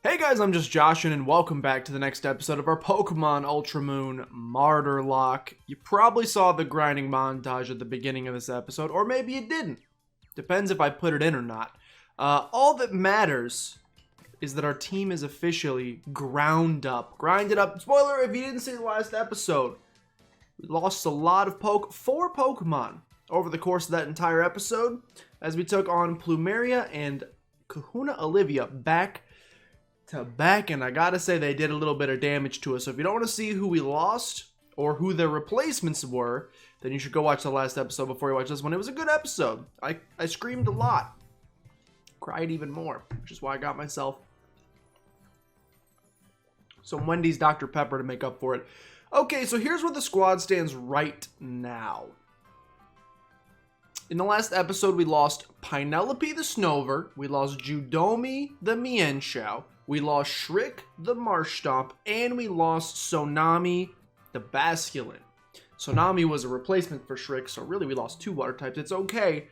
Hey guys, I'm just Joshin, and welcome back to the next episode of our Pokemon Ultra Moon Martyrlocke. You probably saw the grinding montage at the beginning of this episode, or maybe you didn't. Depends if I put it in or not. All that matters is that our team is officially grinded up. Spoiler, if you didn't see the last episode, we lost a lot of four Pokemon over the course of that entire episode, as we took on Plumeria and Kahuna Olivia back to back, and I gotta say they did a little bit of damage to us. So if you don't want to see who we lost or who their replacements were, then you should go watch the last episode before you watch this one. It was a good episode. I screamed a lot, cried even more, which is why I got myself some Wendy's Dr. Pepper to make up for it. Okay, so here's where the squad stands right now. In the last episode, we lost Pinelope the Snover, we lost Judomi the Mienshao, we lost Shriek the Marshtomp, and we lost Sonami the Basculin. Sonami was a replacement for Shriek, so really we lost two water types. It's okay.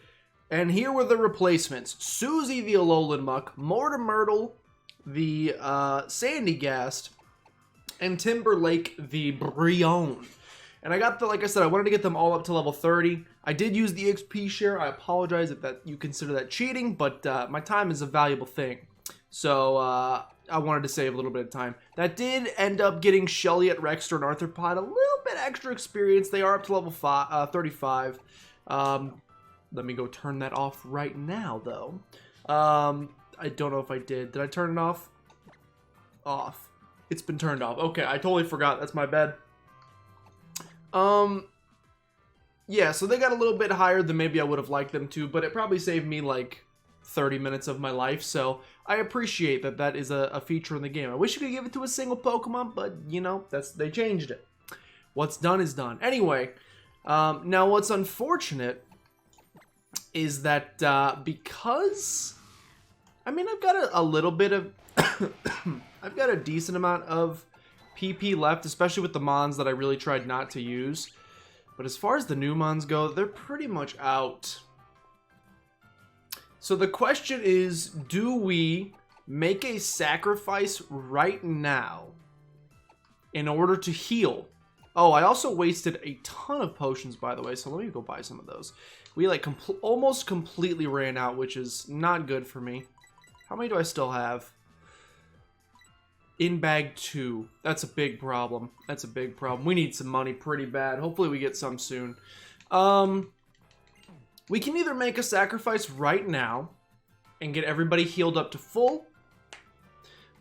And here were the replacements. Susie the Alolan Muck, Mortimyrtle the Sandygast, and Timberlake the Brionne. And I got like I said, I wanted to get them all up to level 30. I did use the XP share. I apologize if that you consider that cheating, but my time is a valuable thing. So I wanted to save a little bit of time. That did end up getting Shelliet, Rexter, and Arthropod a little bit extra experience. They are up to level 35. Let me go turn that off right now, though. I don't know if I did. Did I turn it off? Off. It's been turned off. Okay, I totally forgot. That's my bad. Yeah, so they got a little bit higher than maybe I would have liked them to, but it probably saved me like 30 minutes of my life, so I appreciate that that is a feature in the game. I wish you could give it to a single Pokemon, but, you know, they changed it. What's done is done. Anyway, now what's unfortunate is that because, I mean, I've got a little bit of, I've got a decent amount of PP left, especially with the Mons that I really tried not to use. But as far as the new Mons go, they're pretty much out. So the question is, do we make a sacrifice right now in order to heal? Oh, I also wasted a ton of potions, by the way, so let me go buy some of those. We like almost completely ran out, which is not good for me. How many do I still have? In bag 2. That's a big problem. That's a big problem. We need some money pretty bad. Hopefully we get some soon. We can either make a sacrifice right now and get everybody healed up to full,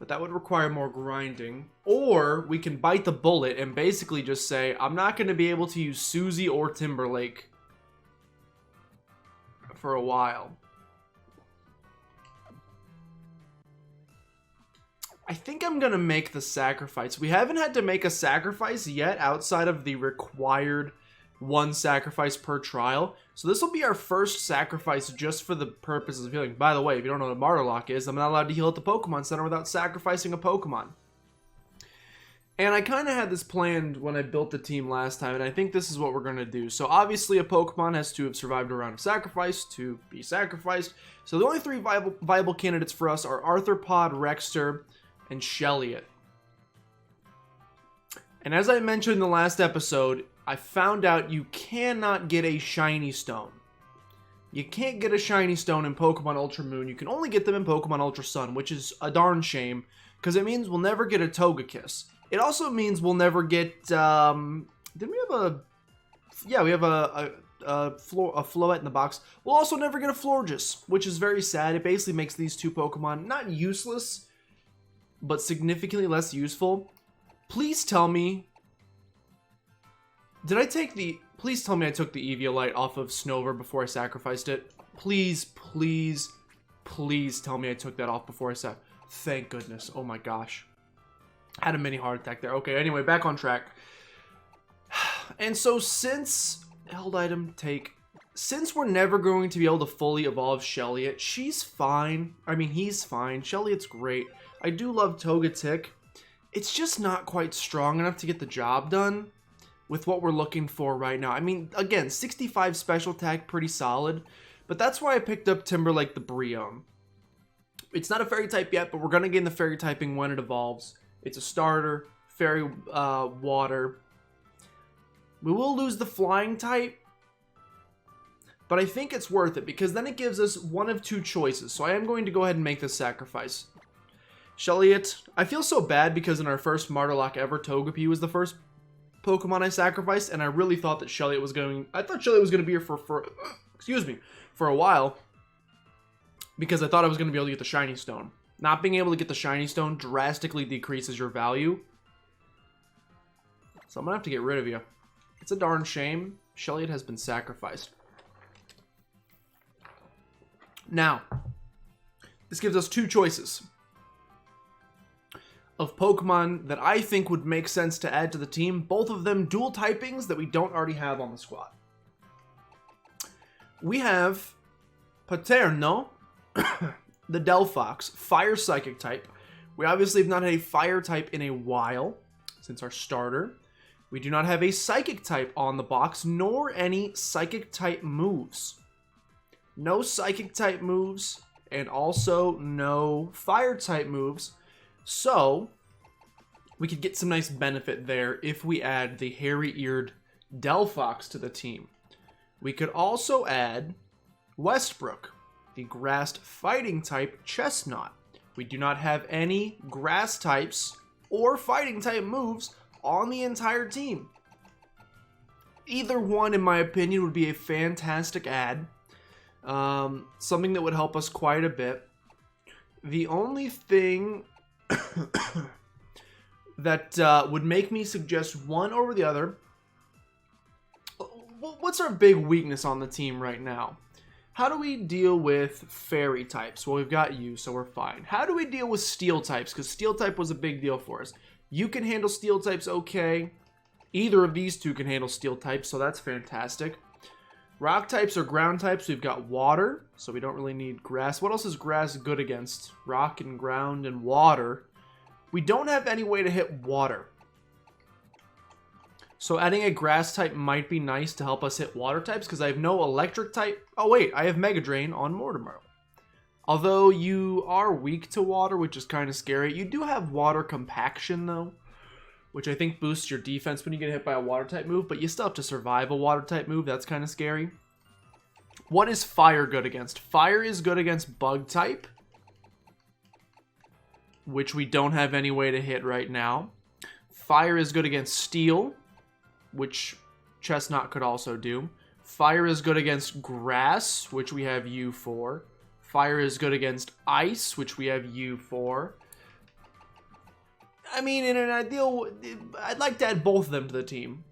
but that would require more grinding. Or we can bite the bullet and basically just say, I'm not going to be able to use Susie or Timberlake for a while. I think I'm going to make the sacrifice. We haven't had to make a sacrifice yet outside of the required 1 sacrifice per trial. So this will be our first sacrifice just for the purposes of healing. By the way, if you don't know what a Martyrlocke is, I'm not allowed to heal at the Pokemon Center without sacrificing a Pokemon. And I kind of had this planned when I built the team last time, and I think this is what we're going to do. So obviously a Pokemon has to have survived a round of sacrifice to be sacrificed. So the only 3 viable candidates for us are Arthropod, Rexter, and Shelliet. And as I mentioned in the last episode, I found out you cannot get a shiny stone. You can't get a shiny stone in Pokemon Ultra Moon. You can only get them in Pokemon Ultra Sun, which is a darn shame, because it means we'll never get a Togekiss. It also means we'll never get, didn't we have a, yeah, we have a Floette in the box. We'll also never get a Florges, which is very sad. It basically makes these 2 Pokemon not useless, but significantly less useful. Please tell me, please tell me I took the Eviolite off of Snover before I sacrificed it. Please, please, please tell me I took that off before I thank goodness. Oh my gosh. I had a mini heart attack there. Okay, anyway, back on track. And so since, held item, since we're never going to be able to fully evolve Shelliet, she's fine. I mean, he's fine. Shelliet's great. I do love Togetic. It's just not quite strong enough to get the job done with what we're looking for right now. I mean, again, 65 special attack, pretty solid. But that's why I picked up Timberlake the Brionne. It's not a fairy type yet, but we're going to gain the fairy typing when it evolves. It's a starter, fairy water. We will lose the flying type, but I think it's worth it because then it gives us one of 2 choices. So I am going to go ahead and make this sacrifice. Shelliet, I feel so bad because in our first Martyrlocke ever, Togepi was the first Pokemon I sacrificed, and I really thought that Shelliet was going, I thought Shelliet was going to be here for excuse me, for a while, because I thought I was going to be able to get the shiny stone. Not being able to get the shiny stone drastically decreases your value. So I'm going to have to get rid of you. It's a darn shame. Shelliet has been sacrificed. Now, this gives us 2 choices of Pokemon that I think would make sense to add to the team. Both of them dual typings that we don't already have on the squad. We have Paterno, the Delphox, Fire Psychic type. We obviously have not had a Fire type in a while since our starter. We do not have a Psychic type on the box, nor any Psychic type moves. No Psychic type moves, and also no Fire type moves. So, we could get some nice benefit there if we add the hairy-eared Delphox to the team. We could also add Westbrook, the grass fighting type Chestnut. We do not have any grass types or fighting type moves on the entire team. Either one, in my opinion, would be a fantastic add. Something that would help us quite a bit. The only thing that would make me suggest one over the other what's our big weakness on the team right now? How do we deal with fairy types? Well, we've got you, so we're fine. How do we deal with steel types? Because steel type was a big deal for us. You can handle steel types okay. Either of these two can handle steel types, so that's fantastic. Rock types or ground types, we've got water, so we don't really need grass. What else is grass good against? Rock and ground and water. We don't have any way to hit water. So adding a grass type might be nice to help us hit water types, because I have no electric type. Oh wait, I have Mega Drain on Mortimer. Although you are weak to water, which is kind of scary. You do have water compaction though, which I think boosts your defense when you get hit by a water type move, but you still have to survive a water type move. That's kind of scary. What is fire good against? Fire is good against bug type, which we don't have any way to hit right now. Fire is good against steel, which Chestnut could also do. Fire is good against grass, which we have you for. Fire is good against ice, which we have you for. I mean, in an ideal... I'd like to add both of them to the team.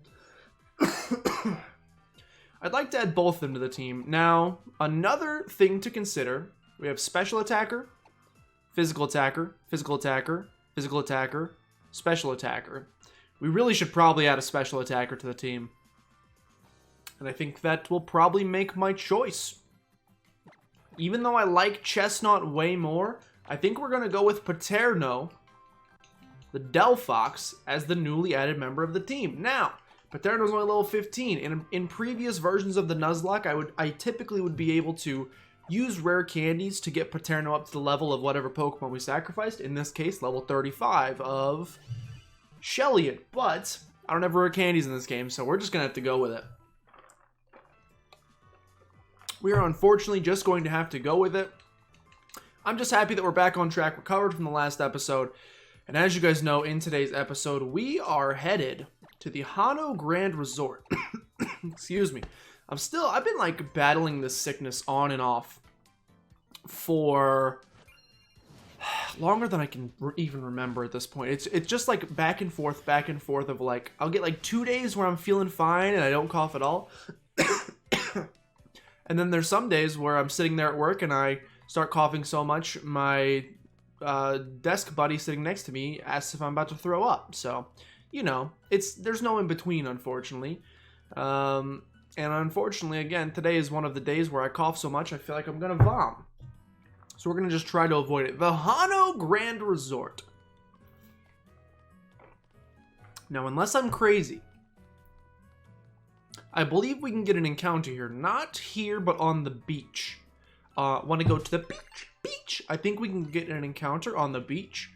I'd like to add both of them to the team. Now, another thing to consider. We have special attacker, physical attacker, physical attacker, physical attacker, special attacker. We really should probably add a special attacker to the team. And I think that will probably make my choice. Even though I like Chestnut way more, I think we're going to go with Paterno, the Delphox, as the newly added member of the team. Now, Paterno's only level 15. In previous versions of the Nuzlocke, I typically would be able to use rare candies to get Paterno up to the level of whatever Pokemon we sacrificed. In this case, level 35 of Shelliot. But I don't have rare candies in this game, so we're just going to have to go with it. We are unfortunately just going to have to go with it. I'm just happy that we're back on track, recovered from the last episode. And as you guys know, in today's episode, we are headed to the Hano Grand Resort. Excuse me. I've been like battling this sickness on and off for longer than I can even remember at this point. It's just like back and forth of like, I'll get like 2 days where I'm feeling fine and I don't cough at all. And then there's some days where I'm sitting there at work and I start coughing so much, my desk buddy sitting next to me asks if I'm about to throw up. So, you know, there's no in between, unfortunately. And unfortunately, again, today is one of the days where I cough so much I feel like I'm gonna vom. So we're gonna just try to avoid it. The Hano Grand Resort. Now, unless I'm crazy, I believe we can get an encounter here. Not here, but on the beach. Want to go to the beach? I think we can get an encounter on the beach,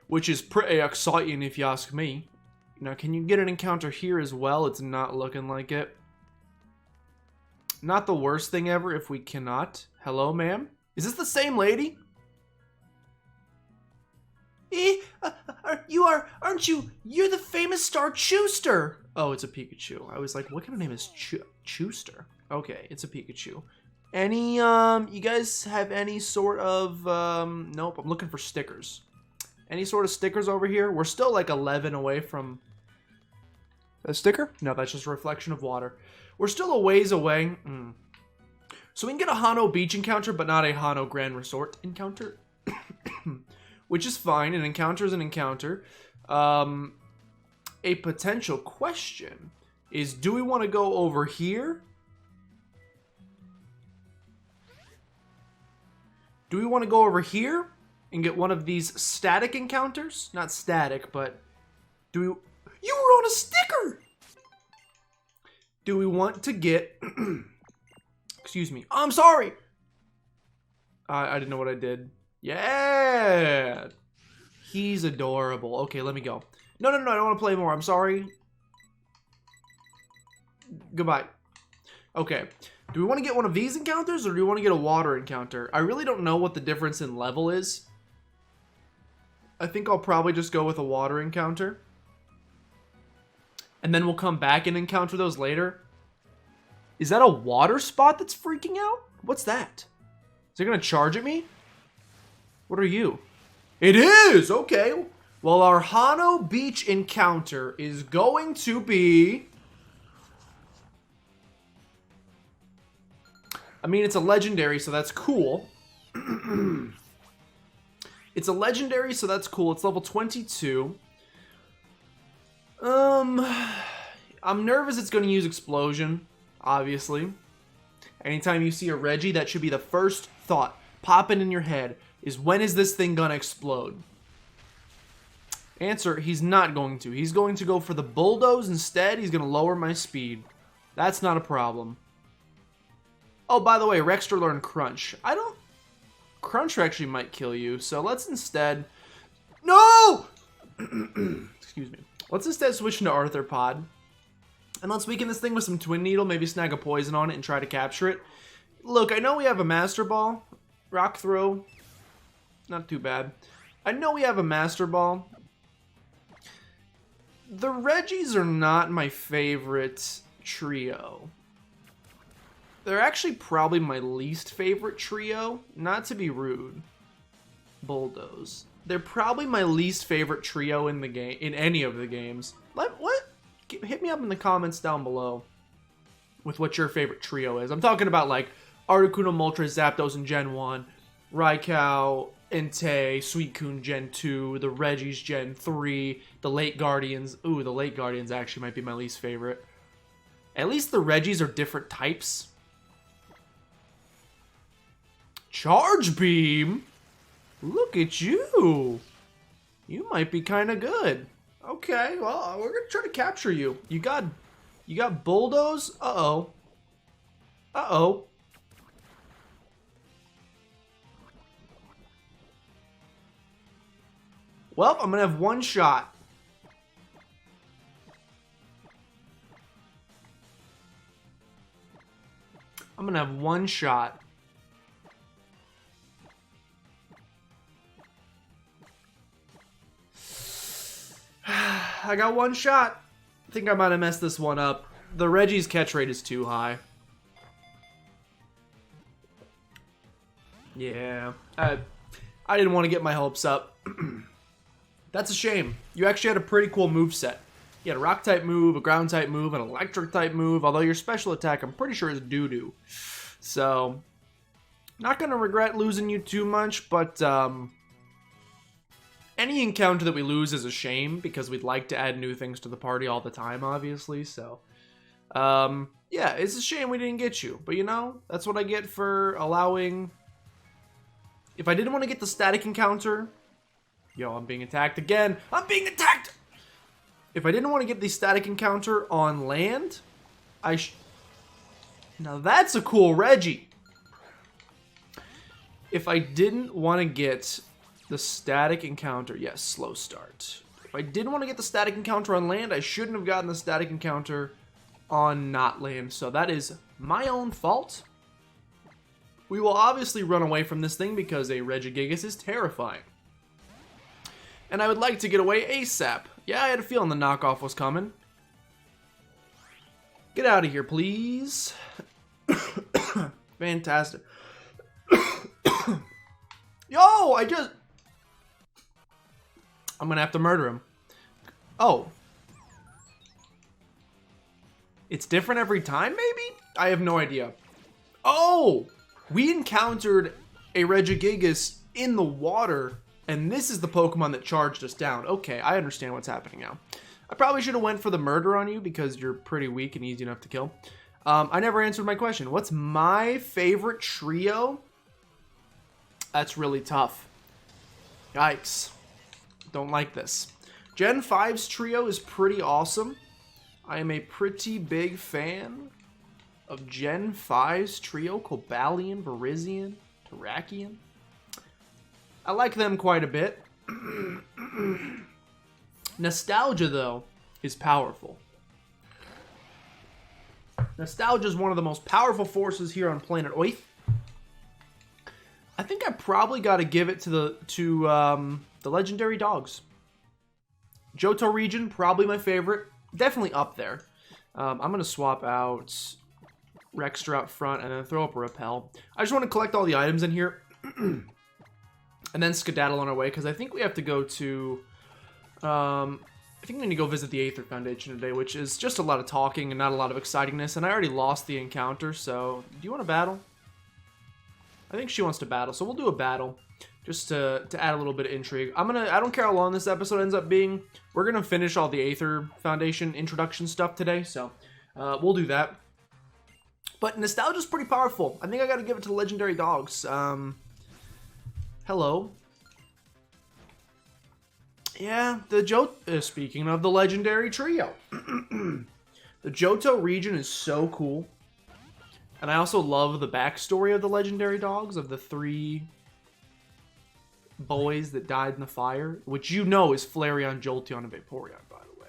which is pretty exciting if you ask me. Now, can you get an encounter here as well? It's not looking like it. Not the worst thing ever if we cannot. Hello, ma'am? Is this the same lady? Aren't you? You're the famous Star Chooster. Oh, it's a Pikachu. I was like, what kind of name is Chooster? Okay, it's a Pikachu. Any, you guys have any sort of, nope, I'm looking for stickers. Any sort of stickers over here? We're still like 11 away from a sticker? No, that's just a reflection of water. We're still a ways away. So we can get a Hano Beach encounter, but not a Hano Grand Resort encounter. Which is fine. An encounter is an encounter. A potential question is, do we want to go over here? Do we want to go over here and get one of these static encounters? Not static, but do we... You were on a sticker! Do we want to get... Excuse me. I'm sorry! I didn't know what I did. Yeah! He's adorable. Okay, let me go. No, I don't want to play more. I'm sorry. Goodbye. Okay. Do we want to get one of these encounters, or do we want to get a water encounter? I really don't know what the difference in level is. I think I'll probably just go with a water encounter. And then we'll come back and encounter those later. Is that a water spot that's freaking out? What's that? Is it going to charge at me? What are you? It is! Okay. Well, our Hano Beach encounter is going to be... I mean, it's a legendary, so that's cool. It's a legendary, so that's cool. It's level 22. I'm nervous it's going to use Explosion, obviously. Anytime you see a Reggie, that should be the first thought popping in your head, is when is this thing going to explode? Answer, he's not going to. He's going to go for the Bulldoze instead. He's going to lower my speed. That's not a problem. Oh, by the way, Rexter learned Crunch. Crunch actually might kill you, so let's instead... No! Excuse me. Let's instead switch into Arthropod. And let's weaken this thing with some Twin Needle, maybe snag a poison on it and try to capture it. Look, I know we have a Master Ball. Rock Throw. Not too bad. I know we have a Master Ball. The Reggies are not my favorite trio. They're actually probably my least favorite trio. Not to be rude. Bulldoze. They're probably my least favorite trio in the game, in any of the games. What? Hit me up in the comments down below with what your favorite trio is. I'm talking about like Articuno, Moltres, Zapdos in Gen 1, Raikou, Entei, Suicune Gen 2, the Reggies Gen 3, the Late Guardians. Ooh, the Late Guardians actually might be my least favorite. At least the Reggies are different types. Charge Beam? Look at you. You might be kind of good. Okay, well, we're going to try to capture you. You got Bulldoze? Uh-oh. Uh-oh. Well, I'm going to have one shot. I'm going to have one shot. I got one shot. I think I might have messed this one up. The Reggie's catch rate is too high. Yeah. I didn't want to get my hopes up. That's a shame. You actually had a pretty cool moveset. You had a Rock-type move, a Ground-type move, an Electric-type move, although your special attack, I'm pretty sure, is doo-doo. So, not going to regret losing you too much, but... any encounter that we lose is a shame, because we'd like to add new things to the party all the time, obviously, so... yeah, it's a shame we didn't get you, but you know, that's what I get for allowing... If I didn't want to get the static encounter... Yo, I'm being attacked again! I'm being attacked! If I didn't want to get the static encounter on land, Now that's a cool Reggie! If I didn't want to get... the static encounter. Yes, slow start. If I didn't want to get the static encounter on land, I shouldn't have gotten the static encounter on not land. So that is my own fault. We will obviously run away from this thing because a Regigigas is terrifying. And I would like to get away ASAP. Yeah, I had a feeling the knockoff was coming. Get out of here, please. Fantastic. Yo, I'm gonna have to murder him. Oh. It's different every time, maybe? I have no idea. Oh! We encountered a Regigigas in the water, and this is the Pokemon that charged us down. Okay, I understand what's happening now. I probably should have went for the murder on you because you're pretty weak and easy enough to kill. I never answered my question. What's my favorite trio? That's really tough. Yikes. Don't like this. Gen 5's trio is pretty awesome. I am a pretty big fan of Gen 5's trio. Cobalion, Virizion, Terrakion. I like them quite a bit. Nostalgia, though, is powerful. Nostalgia is one of the most powerful forces here on planet Earth. I think I probably got to give it to the legendary dogs. Johto region, probably my favorite. Definitely up there. I'm going to swap out Rexter up front and then throw up a Repel. I just want to collect all the items in here. And then skedaddle on our way, because I think we have to go to... I think we need to go visit the Aether Foundation today, which is just a lot of talking and not a lot of excitingness. And I already lost the encounter, so... Do you want to battle? I think she wants to battle, so we'll do a battle. Just to add a little bit of intrigue. I don't care how long this episode ends up being. We're gonna finish all the Aether Foundation introduction stuff today, so we'll do that. But nostalgia's pretty powerful. I think I gotta give it to the legendary dogs. Hello. Yeah, speaking of the legendary trio. The Johto region is so cool. And I also love the backstory of the legendary dogs, of the 3 boys that died in the fire, which you know is Flareon, Jolteon, and Vaporeon, by the way.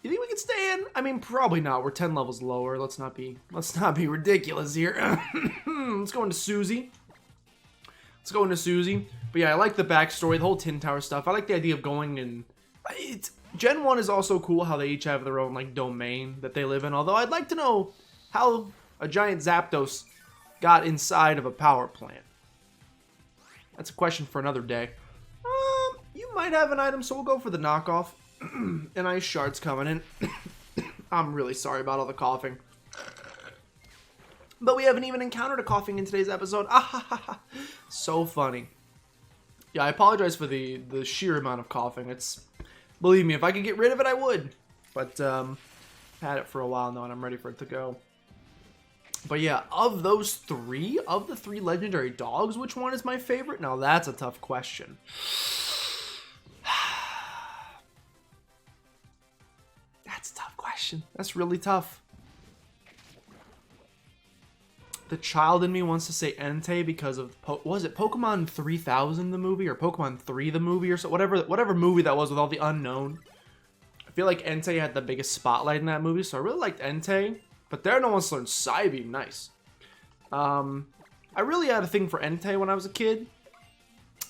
You think we can stay in? I mean, probably not. We're 10 levels lower. Let's not be ridiculous here. Let's go into Suzy. But yeah, I like the backstory, the whole Tin Tower stuff. I like the idea of going and Gen 1 is also cool how they each have their own like domain that they live in. Although I'd like to know how a giant Zapdos got inside of a power plant. That's a question for another day. You might have an item, so we'll go for the knockoff. An Ice Shard's coming in. I'm really sorry about all the coughing. But we haven't even encountered a coughing in today's episode. So funny. Yeah, I apologize for the sheer amount of coughing. Believe me, if I could get rid of it, I would. But had it for a while now, and I'm ready for it to go. But yeah, of the 3 legendary dogs, which one is my favorite? Now that's a tough question. That's a tough question. That's really tough. The child in me wants to say Entei because of, was it Pokemon 3000 the movie, or Pokemon 3 the movie, or so, whatever movie that was with all the unknown. I feel like Entei had the biggest spotlight in that movie, so I really liked Entei. But there, no one's learned Psybeam. Nice. I really had a thing for Entei when I was a kid.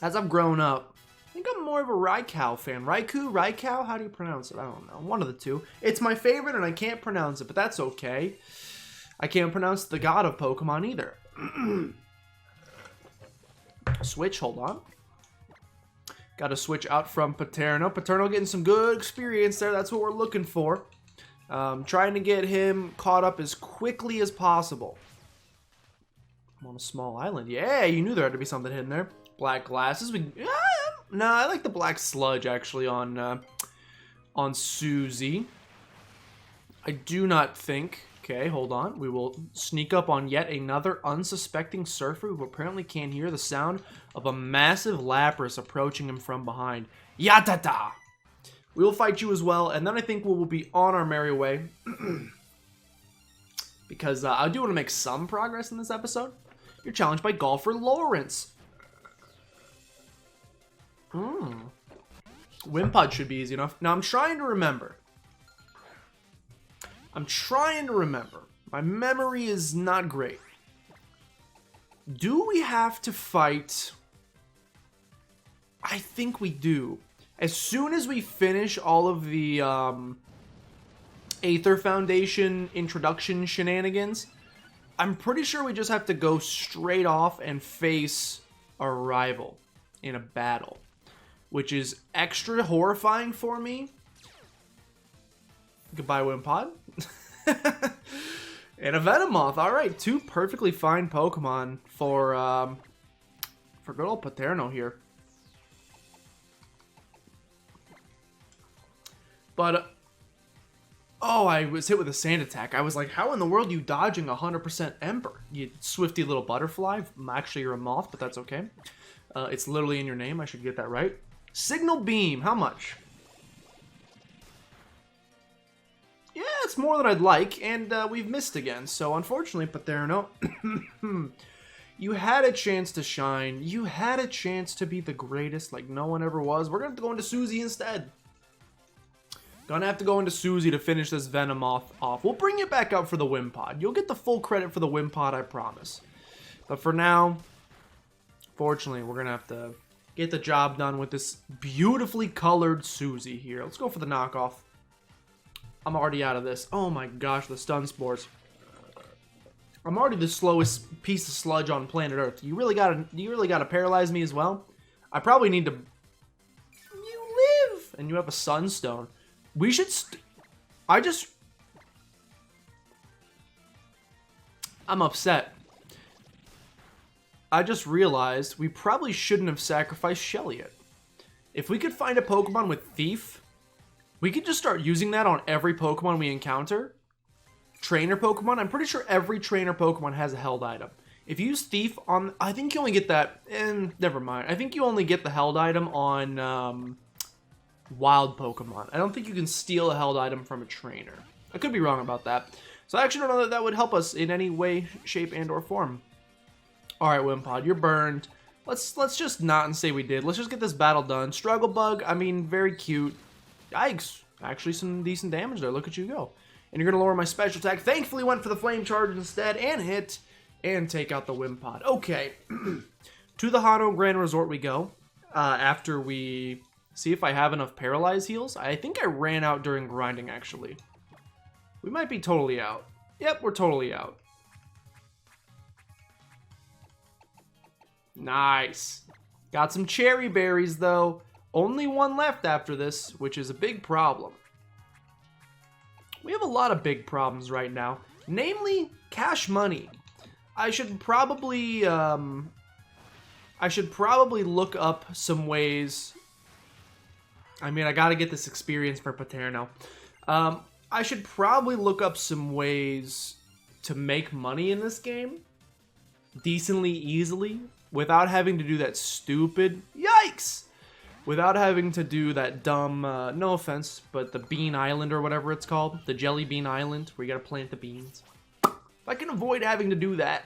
As I've grown up, I think I'm more of a Raikou fan. Raikou? How do you pronounce it? I don't know. One of the two. It's my favorite, and I can't pronounce it, but that's okay. I can't pronounce the god of Pokemon either. Switch, hold on. Got to switch out from Paterno. Paterno getting some good experience there. That's what we're looking for. Trying to get him caught up as quickly as possible. I'm on a small island. Yeah, you knew there had to be something hidden there. Black glasses. No, I like the black sludge actually on Suzy. I do not think. Okay, hold on. We will sneak up on yet another unsuspecting surfer who apparently can't hear the sound of a massive Lapras approaching him from behind. Yatata! We will fight you as well, and then I think we will be on our merry way. Because I do want to make some progress in this episode. You're challenged by Golfer Lawrence. Wimpod should be easy enough. Now, I'm trying to remember. My memory is not great. Do we have to fight? I think we do. As soon as we finish all of the Aether Foundation introduction shenanigans, I'm pretty sure we just have to go straight off and face our rival in a battle, which is extra horrifying for me. Goodbye, Wimpod. And a Venomoth. All right, 2 perfectly fine Pokemon for good old Paterno here. But, oh, I was hit with a sand attack. I was like, how in the world are you dodging 100% Ember? You swifty little butterfly. Actually, you're a moth, but that's okay. It's literally in your name. I should get that right. Signal Beam. How much? Yeah, it's more than I'd like, and we've missed again. So, unfortunately, Paterno, you had a chance to shine. You had a chance to be the greatest like no one ever was. We're going to have to go into Suzy instead. Gonna have to go into Suzy to finish this Venomoth off. We'll bring it back up for the Wimpod. You'll get the full credit for the Wimpod, I promise. But for now, fortunately, we're gonna have to get the job done with this beautifully colored Suzy here. Let's go for the knockoff. I'm already out of this. Oh my gosh, the stun spores. I'm already the slowest piece of sludge on planet Earth. You really gotta paralyze me as well? I probably need to... You live! And you have a Sunstone. We should I'm upset. I just realized we probably shouldn't have sacrificed Shelly yet. If we could find a Pokemon with Thief, we could just start using that on every Pokemon we encounter. Trainer Pokemon, I'm pretty sure every trainer Pokemon has a held item. If you use Thief on, I think you only get that, never mind. I think you only get the held item on wild Pokemon. I don't think you can steal a held item from a trainer. I could be wrong about that. So I actually don't know that that would help us in any way, shape, and or form. Alright, Wimpod, you're burned. Let's just not say we did. Let's just get this battle done. Struggle Bug, I mean, very cute. Yikes. Actually some decent damage there. Look at you go. And you're going to lower my special attack. Thankfully went for the Flame Charge instead and hit. And take out the Wimpod. Okay. To the Hano Grand Resort we go. After we see if I have enough Paralyze heals. I think I ran out during grinding, actually. We might be totally out. Yep, we're totally out. Nice. Got some cherry berries, though. Only one left after this, which is a big problem. We have a lot of big problems right now. Namely, cash money. I should probably look up some ways. I mean, I gotta get this experience for Paterno. I should probably look up some ways to make money in this game decently easily without having to do that stupid, yikes, without having to do that dumb, no offense, but the Bean Island or whatever it's called, the Jelly Bean Island, where you gotta plant the beans. If I can avoid having to do that,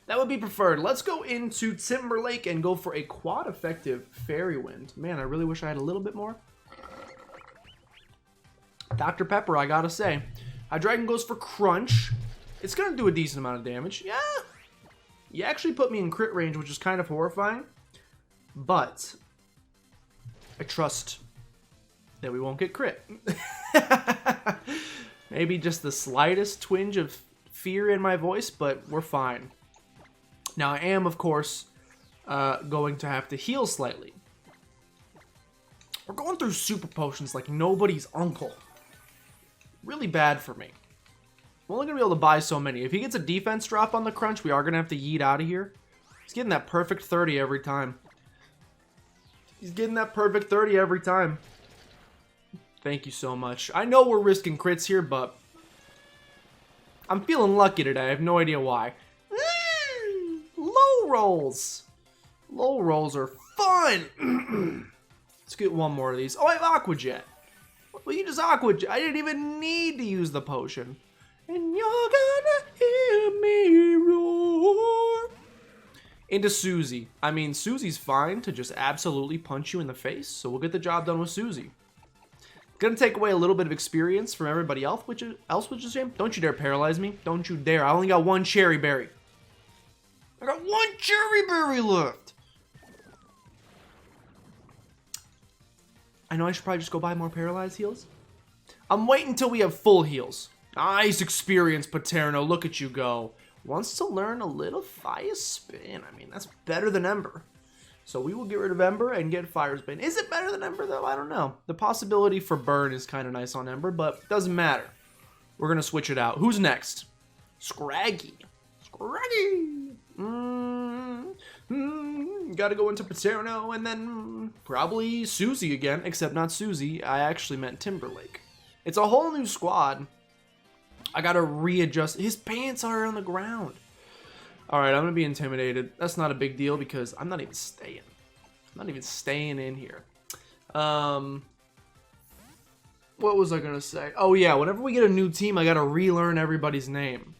that would be preferred. Let's go into Timberlake and go for a quad effective Fairy Wind. Man, I really wish I had a little bit more. Dr. Pepper, I gotta say. Hydreigon goes for Crunch. It's gonna do a decent amount of damage. Yeah. You actually put me in crit range, which is kind of horrifying. But I trust that we won't get crit. Maybe just the slightest twinge of fear in my voice, but we're fine. Now, I am, of course, going to have to heal slightly. We're going through super potions like nobody's uncle. Really bad for me. I'm only going to be able to buy so many. If he gets a defense drop on the Crunch, we are going to have to yeet out of here. He's getting that perfect 30 every time. He's getting that perfect 30 every time. Thank you so much. I know we're risking crits here, but I'm feeling lucky today. I have no idea why. Low rolls. Low rolls are fun. Let's get one more of these. Oh, I have Aqua Jet. Well, you just Aqua Jet. I didn't even need to use the potion. And you're gonna hear me roar. Into Susie. I mean, Susie's fine to just absolutely punch you in the face, so we'll get the job done with Susie. Gonna take away a little bit of experience from everybody else, which is a shame. Don't you dare paralyze me. Don't you dare. I only got one cherry berry. I got one cherry berry left. I know I should probably just go buy more paralyzed heals. I'm waiting until we have full heals. Nice experience, Paterno. Look at you go. Wants to learn a little Fire Spin. I mean, that's better than Ember. So we will get rid of Ember and get Fire Spin. Is it better than Ember, though? I don't know. The possibility for Burn is kind of nice on Ember, but it doesn't matter. We're going to switch it out. Who's next? Scraggy. Scraggy. Got to go into Paterno and then probably Susie again, except not Susie. I actually meant Timberlake. It's a whole new squad. I got to readjust. His pants are on the ground. All right, I'm going to be intimidated. That's not a big deal because I'm not even staying. I'm not even staying in here. What was I going to say? Oh, yeah, whenever we get a new team, I got to relearn everybody's name.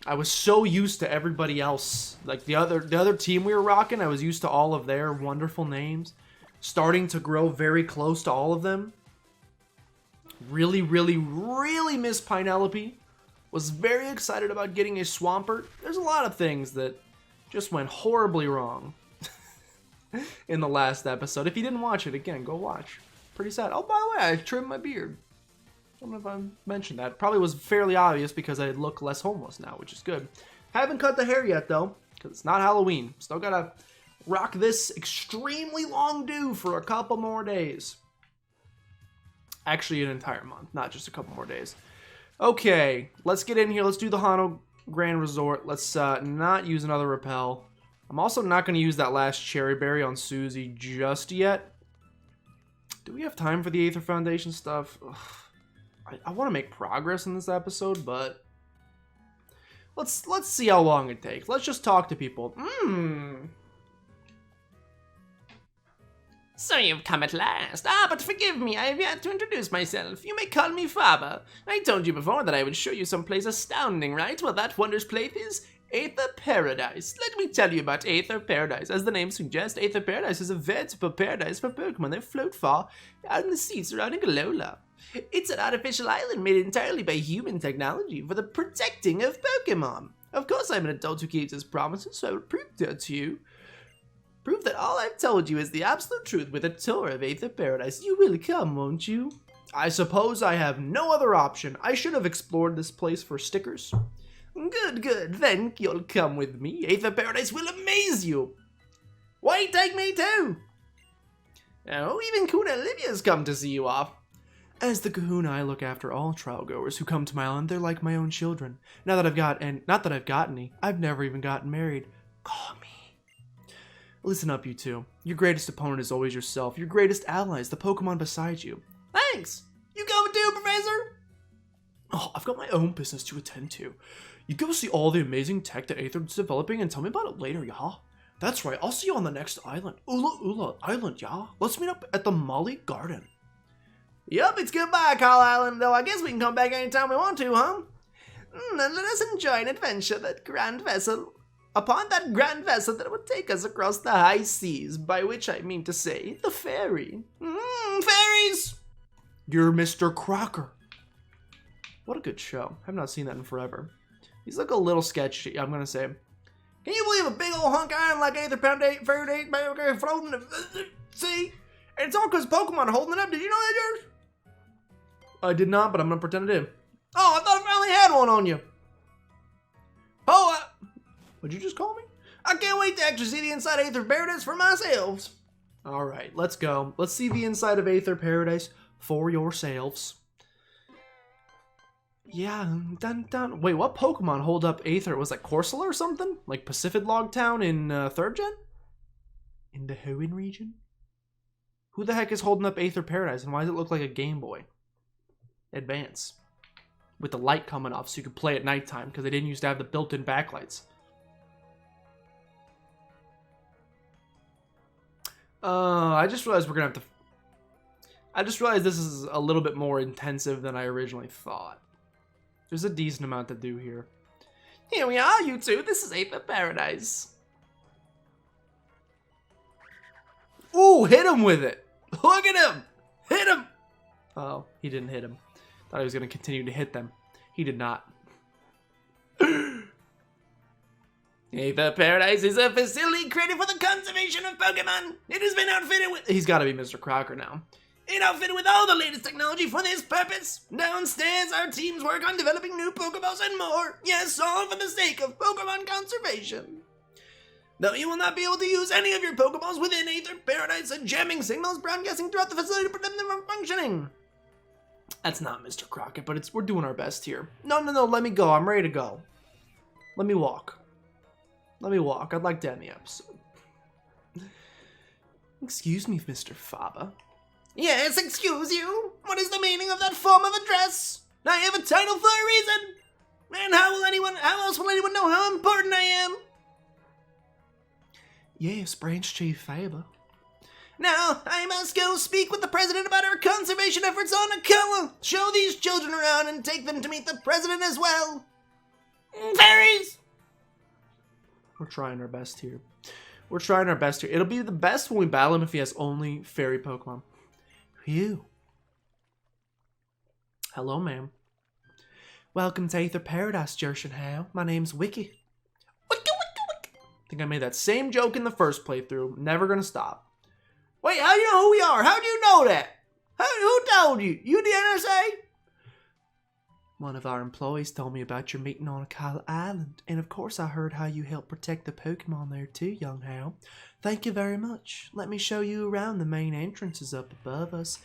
I was so used to everybody else. Like the other team we were rocking, I was used to all of their wonderful names. Starting to grow very close to all of them. Really, really, really miss Pinelope. Was very excited about getting a Swampert. There's a lot of things that just went horribly wrong in the last episode. If you didn't watch it, again, go watch. Pretty sad. Oh, by the way, I trimmed my beard. I don't know if I mentioned that. Probably was fairly obvious because I look less homeless now, which is good. Haven't cut the hair yet, though, because it's not Halloween. Still gotta rock this extremely long do for a couple more days. Actually, an entire month, not just a couple more days. Okay, let's get in here. Let's do the Hano Grand Resort. Let's not use another repel. I'm also not going to use that last cherry berry on Susie just yet. Do we have time for the Aether Foundation stuff? I want to make progress in this episode, but let's see how long it takes. Let's just talk to people. So you've come at last. But forgive me, I have yet to introduce myself. You may call me Faber. I told you before that I would show you someplace astounding, right? Well, that wondrous place is Aether Paradise. Let me tell you about Aether Paradise. As the name suggests, Aether Paradise is a veritable paradise for Pokemon that float far out in the sea surrounding Alola. It's an artificial island made entirely by human technology for the protecting of Pokemon. Of course, I'm an adult who keeps his promises, so I will prove that to you. Prove that all I've told you is the absolute truth with a tour of Aether Paradise. You will come, won't you? I suppose I have no other option. I should have explored this place for stickers. Good, good. Then you'll come with me. Aether Paradise will amaze you. Why take me too? Oh, even Kuna Olivia's come to see you off. As the Kahuna, I look after all trial goers who come to my island. They're like my own children. Not that I've got any. I've never even gotten married. Call me. Listen up, you two. Your greatest opponent is always yourself. Your greatest ally is the Pokemon beside you. Thanks. You going too, Professor? Oh, I've got my own business to attend to. You go see all the amazing tech that Aether's developing and tell me about it later, y'all. That's right, I'll see you on the next island. Ula Island, y'all. Let's meet up at the Molly Garden. Yup, it's goodbye, Call Island, though I guess we can come back anytime we want to, huh? And let us enjoy an adventure upon that grand vessel that will take us across the high seas, by which I mean to say, the ferry. Fairies! You're Mr. Crocker. What a good show. I've not seen that in forever. He's like a little sketchy, I'm gonna say. Can you believe a big old hunk island like Aether Paradise floating in the sea? And it's all because Pokemon are holding it up. Did you know that, George? I did not, but I'm gonna pretend I did. Oh, I thought I finally had one on you. Oh, what'd you just call me? I can't wait to actually see the inside of Aether Paradise for myself. Alright, let's go. Let's see the inside of Aether Paradise for yourselves. Yeah, dun. Wait, what Pokemon hold up Aether? Was that Corsola or something? Like Pacific Town in 3rd gen? In the Hoenn region? Who the heck is holding up Aether Paradise, and why does it look like a Game Boy Advance? With the light coming off so you could play at nighttime, because they didn't used to have the built-in backlights. I just realized we're gonna have to... I just realized this is a little bit more intensive than I originally thought. There's a decent amount to do here. Here we are, you two. This is Aether Paradise. Ooh, hit him with it. Look at him. Hit him. Oh, he didn't hit him. Thought he was going to continue to hit them. He did not. Aether Paradise is a facility created for the conservation of Pokemon. It has been outfitted with... He's got to be Mr. Crocker now. It outfitted with all the latest technology for this purpose. Downstairs, our teams work on developing new Pokeballs and more. Yes, all for the sake of Pokemon conservation. Though you will not be able to use any of your Pokeballs within Aether Paradise, a jamming signal is broadcasting throughout the facility to prevent them from functioning. That's not Mr. Crockett, but we're doing our best here. No, let me go. I'm ready to go. Let me walk. I'd like to end the episode. Excuse me, Mr. Faber. Yes, excuse you. What is the meaning of that form of address? I have a title for a reason. And how else will anyone know how important I am? Yes, Branch Chief Faber. Now, I must go speak with the president about our conservation efforts on Akala. Show these children around and take them to meet the president as well. Fairies! We're trying our best here. It'll be the best when we battle him if he has only fairy Pokemon. Phew. Hello, ma'am. Welcome to Aether Paradise, Jershon Howe. My name's Wiki. Wiki. I think I made that same joke in the first playthrough. Never gonna stop. Wait, how do you know who we are? How do you know that? Who told you? You the NSA? One of our employees told me about your meeting on Akala Island, and of course I heard how you help protect the Pokemon there too, young Hal. Thank you very much. Let me show you around. The main entrance is up above us.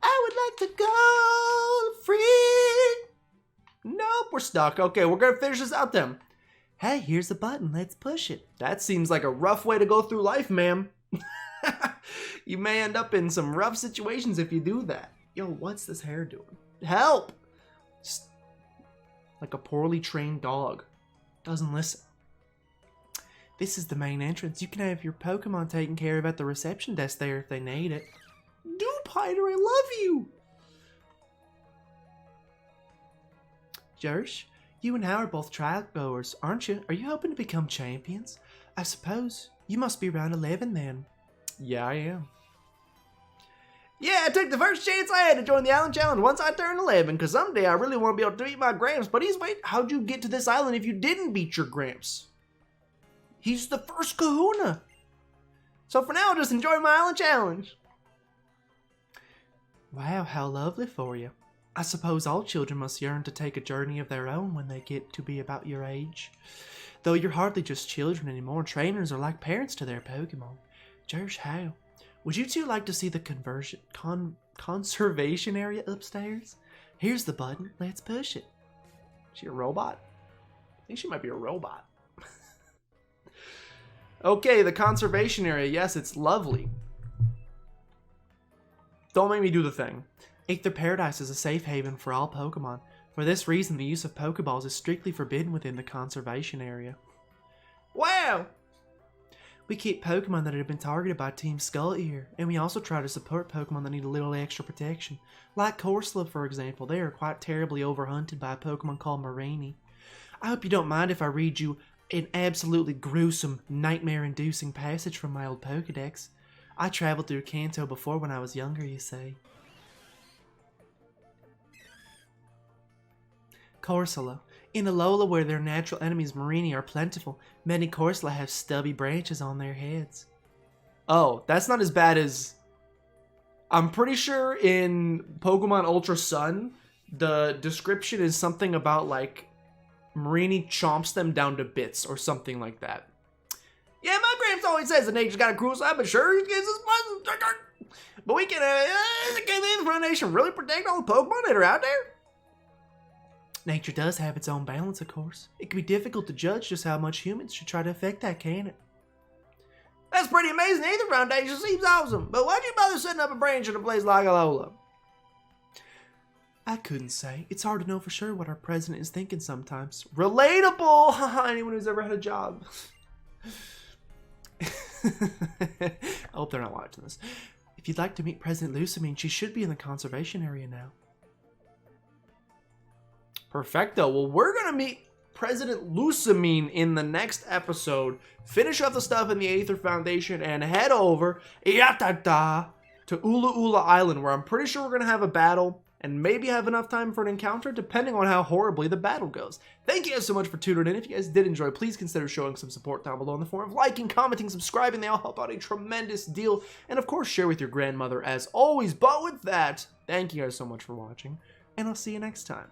I would like to go free. Nope, we're stuck. Okay, we're gonna finish this out then. Hey, here's a button. Let's push it. That seems like a rough way to go through life, ma'am. You may end up in some rough situations if you do that. Yo, what's this hair doing? Help! Just like a poorly trained dog. Doesn't listen. This is the main entrance. You can have your Pokemon taken care of at the reception desk there if they need it. Dupiter, I love you! Jersh, you and Hal are both trial goers, aren't you? Are you hoping to become champions? I suppose. You must be around 11 then. Yeah, I am. Yeah, I took the first chance I had to join the island challenge once I turned 11, because someday I really want to be able to beat my Gramps. But wait, how'd you get to this island if you didn't beat your Gramps? He's the first kahuna. So for now, I'll just enjoy my island challenge. Wow, how lovely for you. I suppose all children must yearn to take a journey of their own when they get to be about your age. Though you're hardly just children anymore, trainers are like parents to their Pokemon. Jersh, how? Would you two like to see the conservation area upstairs? Here's the button. Let's push it. Is she a robot? I think she might be a robot. Okay, the conservation area. Yes, it's lovely. Don't make me do the thing. Aether Paradise is a safe haven for all Pokemon. For this reason, the use of Pokeballs is strictly forbidden within the conservation area. Wow! We keep Pokemon that have been targeted by Team Skull here, and we also try to support Pokemon that need a little extra protection. Like Corsola, for example, they are quite terribly overhunted by a Pokemon called Marini. I hope you don't mind if I read you an absolutely gruesome, nightmare-inducing passage from my old Pokedex. I traveled through Kanto before when I was younger, you see. Corsola. In Alola, where their natural enemies Marini are plentiful, many Corsola have stubby branches on their heads. Oh, that's not as bad as... I'm pretty sure in Pokemon Ultra Sun, the description is something about, like, Marini chomps them down to bits or something like that. Yeah, my Gramps always says that nature's got a cruel side, but sure, he gives us buttons. But we can, can the Foundation really protect all the Pokemon that are out there? Nature does have its own balance, of course. It can be difficult to judge just how much humans should try to affect that, can't it? That's pretty amazing. Either Foundation seems awesome. But why'd you bother setting up a branch in a place like Alola? I couldn't say. It's hard to know for sure what our president is thinking sometimes. Relatable! Haha, anyone who's ever had a job. I hope they're not watching this. If you'd like to meet President Lusamine, she should be in the conservation area now. Perfecto. Well, we're going to meet President Lusamine in the next episode, finish up the stuff in the Aether Foundation, and head over to Ula Ula Island, where I'm pretty sure we're going to have a battle and maybe have enough time for an encounter, depending on how horribly the battle goes. Thank you guys so much for tuning in. If you guys did enjoy, please consider showing some support down below in the form of liking, commenting, subscribing. They all help out a tremendous deal. And of course, share with your grandmother as always. But with that, thank you guys so much for watching, and I'll see you next time.